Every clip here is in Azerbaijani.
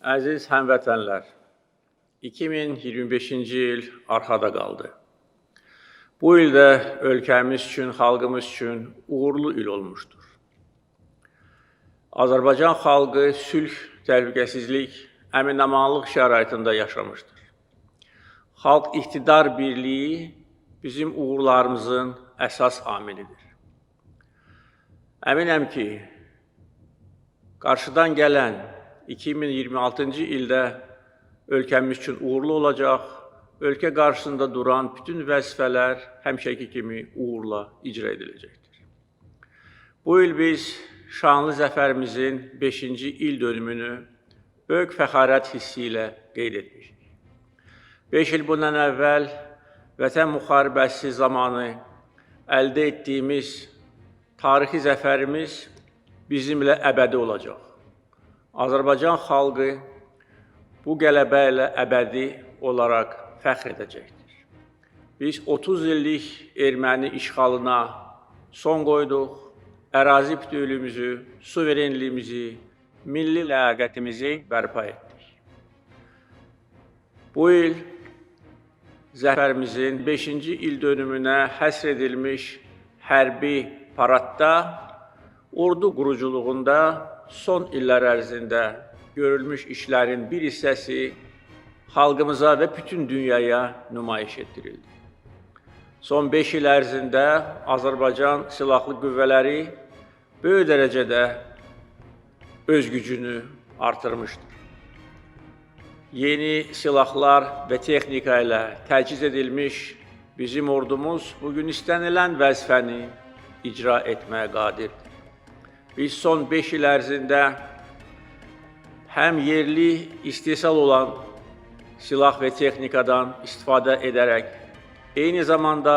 Əziz həmvətənlər, 2025-ci il arxada qaldı. Bu il də ölkəmiz üçün, xalqımız üçün uğurlu il olmuşdur. Azərbaycan xalqı sülh, təhlükəsizlik, əmin-amanlıq şəraitində yaşamışdır. Xalq iqtidar birliyi bizim uğurlarımızın əsas amilidir. Əminəm ki, qarşıdan gələn 2026-cı ildə ölkəmiz üçün uğurlu olacaq, ölkə qarşısında duran bütün vəzifələr həmişəki kimi uğurla icra ediləcəkdir. Bu il biz şanlı zəfərimizin 5-ci il dönümünü böyük fəxarət hissi ilə qeyd etmişik. 5 il bundan əvvəl Vətən müharibəsi zamanı əldə etdiyimiz tarixi zəfərimiz bizimlə əbədi olacaq. Azərbaycan xalqı bu qələbə ilə əbədi olaraq fəxr edəcəkdir. Biz 30 illik erməni işğalına son qoyduq, ərazi bütövlüyümüzü, suverenliyimizi, milli ləyaqətimizi bərpa etdik. Bu il zəfərimizin 5-ci il dönümünə həsr edilmiş hərbi paradda, ordu quruculuğunda son illər ərzində görülmüş işlərin bir hissəsi xalqımıza və bütün dünyaya nümayiş etdirildi. Son 5 il ərzində Azərbaycan Silahlı Qüvvələri böyük dərəcədə öz gücünü artırmışdır. Yeni silahlar və texnika ilə təchiz edilmiş bizim ordumuz bugün istənilən vəzifəni icra etməyə qadirdir. Biz son 5 il ərzində həm yerli istehsal olan silah və texnikadan istifadə edərək, eyni zamanda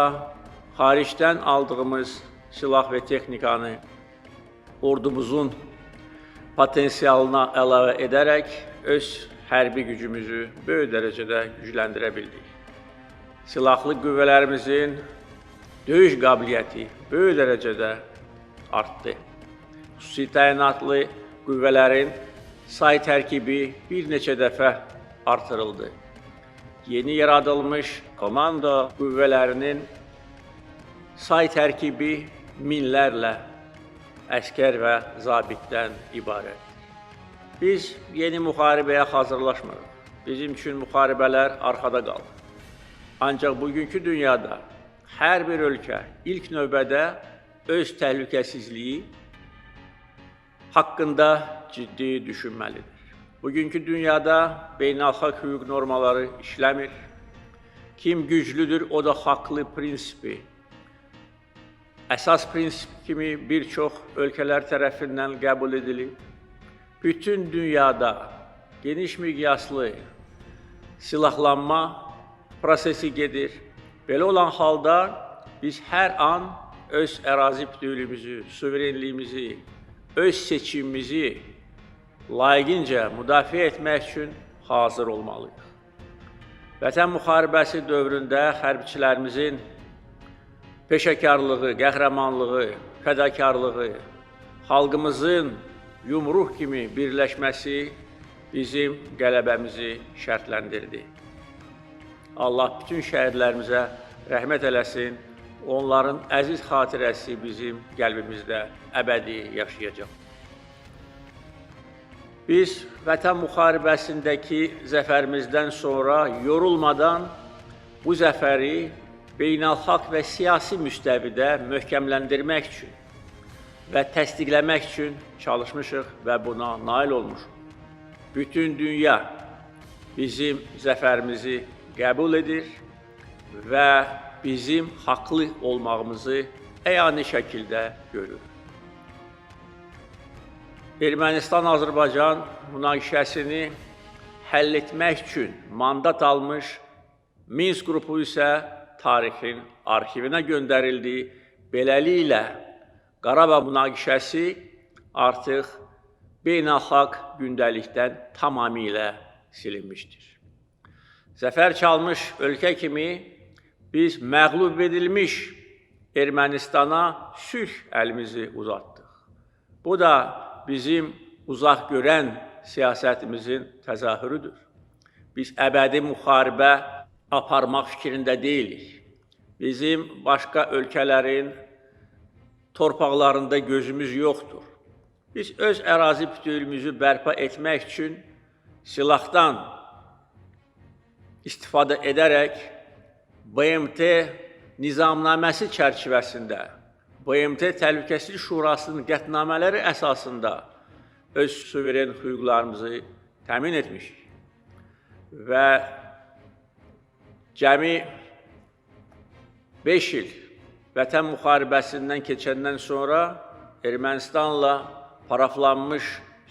xaricdən aldığımız silah və texnikanı ordumuzun potensialına əlavə edərək öz hərbi gücümüzü böyük dərəcədə gücləndirə bildik. Silahlı qüvvələrimizin döyüş qabiliyyəti böyük dərəcədə artdı. Xüsusi təyinatlı qüvvələrin say tərkibi bir neçə dəfə artırıldı. Yeni yaradılmış komando qüvvələrinin say tərkibi minlərlə əskər və zabitdən ibarətdir. Biz yeni müharibəyə hazırlaşmırıq. Bizim üçün müharibələr arxada qaldı. Ancaq bugünkü dünyada hər bir ölkə ilk növbədə öz təhlükəsizliyi haqqında ciddi düşünməlidir. Bugünkü dünyada beynəlxalq hüquq normaları işləmir. Kim güclüdür, o da haqlı prinsipi. Əsas prinsip kimi bir çox ölkələr tərəfindən qəbul edilib. Bütün dünyada geniş miqyaslı silahlanma prosesi gedir. Belə olan halda biz hər an öz ərazi bütövlüyümüzü, suverenliyimizi, öz seçimimizi layiqincə müdafiə etmək üçün hazır olmalıyıq. Vətən müharibəsi dövründə hərbçilərimizin peşəkarlığı, qəhrəmanlığı, fədakarlığı, xalqımızın yumruq kimi birləşməsi bizim qələbəmizi şərtləndirdi. Allah bütün şəhidlərimizə rəhmət eləsin, onların əziz xatirəsi bizim qəlbimizdə əbədi yaşayacaq. Biz Vətən müharibəsindəki zəfərimizdən sonra yorulmadan bu zəfəri beynəlxalq və siyasi müstəvidə möhkəmləndirmək üçün və təsdiqləmək üçün çalışmışıq və buna nail olmuşuq. Bütün dünya bizim zəfərimizi qəbul edir və bizim haqlı olmağımızı əyani şəkildə görür. Ermənistan-Azərbaycan münaqişəsini həll etmək üçün mandat almış Minsk qrupu isə tarixin arxivinə göndərildi. Beləliklə, Qarabağ münaqişəsi artıq beynəlxalq gündəlikdən tamamilə silinmişdir. Zəfər çalmış ölkə kimi biz məğlub edilmiş Ermənistana sülh əlimizi uzatdıq. Bu da bizim uzaq görən siyasətimizin təzahürüdür. Biz əbədi müharibə aparmaq fikrində deyilik. Bizim başqa ölkələrin torpaqlarında gözümüz yoxdur. Biz öz ərazi bütövlüyümüzü bərpa etmək üçün silahdan istifadə edərək BMT nizamnaməsi çərçivəsində, BMT Təhlükəsizlik Şurasının qətnamələri əsasında öz suveren hüquqlarımızı təmin etmişik. Və cəmi 5 il Vətən müharibəsindən keçəndən sonra Ermənistanla paraflanmış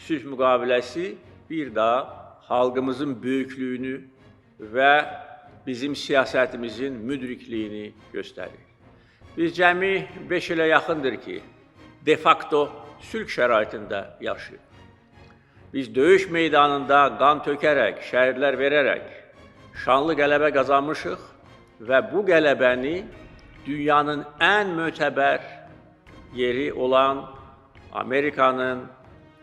sülh müqaviləsi bir daha xalqımızın böyüklüyünü və bizim siyasətimizin müdrikliyini göstərir. Biz cəmi 5 ilə yaxındır ki, de facto sülh şəraitində yaşayırıq. Biz döyüş meydanında qan tökərək, şəhidlər verərək şanlı qələbə qazanmışıq və bu qələbəni dünyanın ən mötəbər yeri olan Amerikanın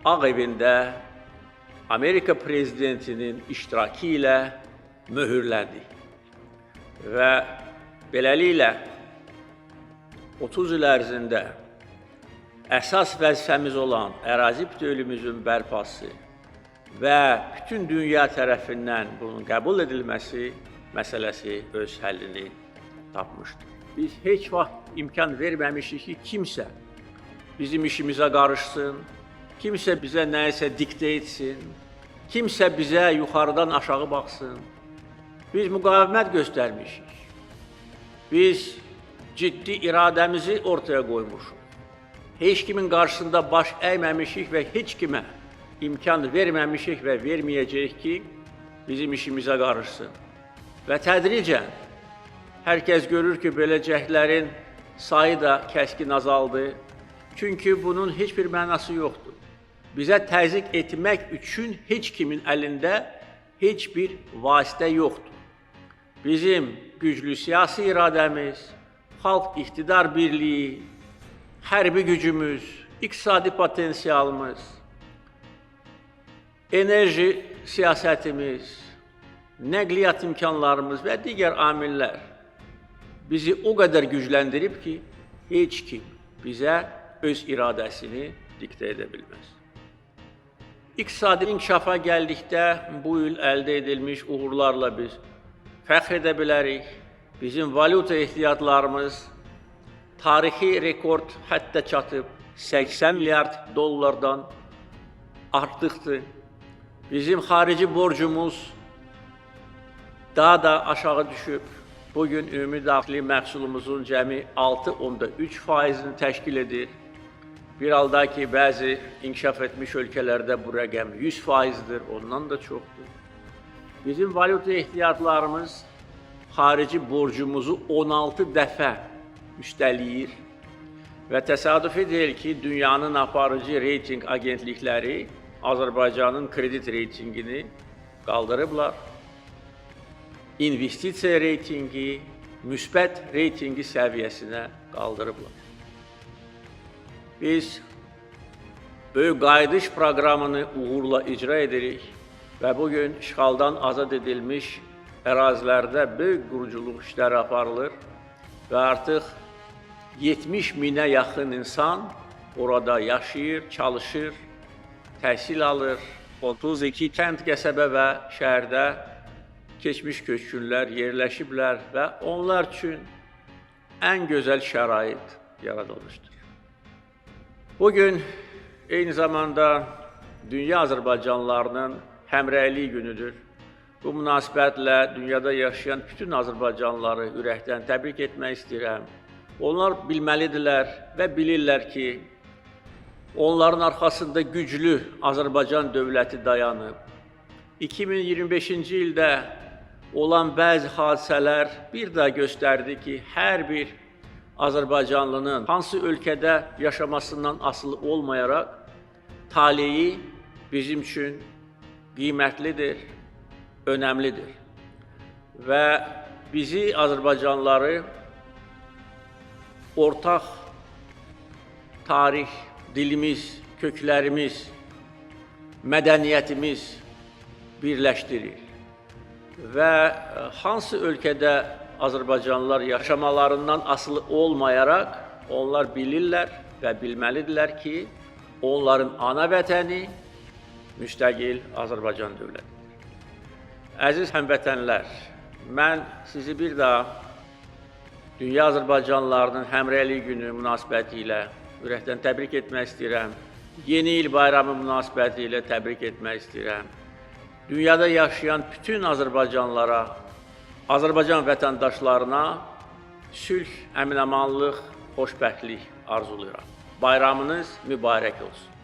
Ağ Evində Amerika prezidentinin iştirakı ilə möhürləndik. Və beləliklə 30 il ərzində əsas vəzifəmiz olan ərazi bütövlüyümüzün bərpası və bütün dünya tərəfindən bunun qəbul edilməsi məsələsi öz həllini tapmışdır. Biz heç vaxt imkan verməmişik ki, kimsə bizim işimizə qarışsın, kimsə bizə nəyisə diktə etsin, kimsə bizə yuxarıdan aşağı baxsın. Biz müqavimət göstərmişik. Biz ciddi iradəmizi ortaya qoymuşuq. Heç kimin qarşısında baş əyməmişik və heç kimə imkan verməmişik və verməyəcəyik ki, bizim işimizə qarışsın. Və tədricən hər kəs görür ki, belə cəhdlərin sayı da kəskin azaldı. Çünki bunun heç bir mənası yoxdur. Bizə təzyiq etmək üçün heç kimin əlində heç bir vasitə yoxdur. Bizim güclü siyasi iradəmiz, xalq iqtidar birliyi, hərbi gücümüz, iqtisadi potensialımız, enerji siyasətimiz, nəqliyyat imkanlarımız və digər amillər bizi o qədər gücləndirib ki, heç kim bizə öz iradəsini diktə edə bilməz. İqtisadi inkişafa gəldikdə bu il əldə edilmiş uğurlarla biz fəxr edə bilərik. Bizim valyuta ehtiyatlarımız tarixi rekord hətta çatıb 80 milyard dollardan artıqdır. Bizim xarici borcumuz daha da aşağı düşüb. Bugün ümumi daxili məhsulumuzun cəmi 6,3%-ni təşkil edir. Bir halda ki, bəzi inkişaf etmiş ölkələrdə bu rəqəm 100%-dir, ondan da çoxdur. Bizim valyuta ehtiyatlarımız xarici borcumuzu 16 dəfə üstəliyir və təsadüfi deyil ki, dünyanın aparıcı reyting agentlikləri Azərbaycanın kredit reytingini qaldırıblar. İnvestisiya reytingi, müsbət reytingi səviyyəsinə qaldırıblar. Biz böyük qayıdış proqramını uğurla icra edirik və bugün işğaldan azad edilmiş ərazilərdə böyük quruculuq işləri aparılır və artıq 70 minə yaxın insan orada yaşayır, çalışır, təhsil alır. 32 kənd, qəsəbə və şəhərdə keçmiş köçkünlər yerləşiblər və onlar üçün ən gözəl şərait yaradılmışdır. Bugün eyni zamanda dünya Azərbaycanlılarının həmrəylik günüdür. Bu münasibətlə dünyada yaşayan bütün Azərbaycanlıları ürəkdən təbrik etmək istəyirəm. Onlar bilməlidirlər və bilirlər ki, onların arxasında güclü Azərbaycan dövləti dayanıb. 2025-ci ildə olan bəzi hadisələr bir daha göstərdi ki, hər bir Azərbaycanlının hansı ölkədə yaşamasından asılı olmayaraq taleyi bizim üçün qiymətlidir, önəmlidir. Və bizi Azərbaycanlıları ortaq tarix, dilimiz, köklərimiz mədəniyyətimiz birləşdirir və hansı ölkədə Azərbaycanlılar yaşamalarından asılı olmayaraq, onlar bilirlər və bilməlidirlər ki, onların ana vətəni müstəqil Azərbaycan dövlətidir. Əziz həmvətənlər, mən sizi bir daha Dünya Azərbaycanlılarının Həmrəylik günü münasibəti ilə ürəkdən təbrik etmək istəyirəm. Yeni il bayramı münasibəti ilə təbrik etmək istəyirəm. Dünyada yaşayan bütün Azərbaycanlılara, Azərbaycan vətəndaşlarına sülh, əmin-amanlıq, xoşbəxtlik arzulayıram. Bayramınız mübarək olsun.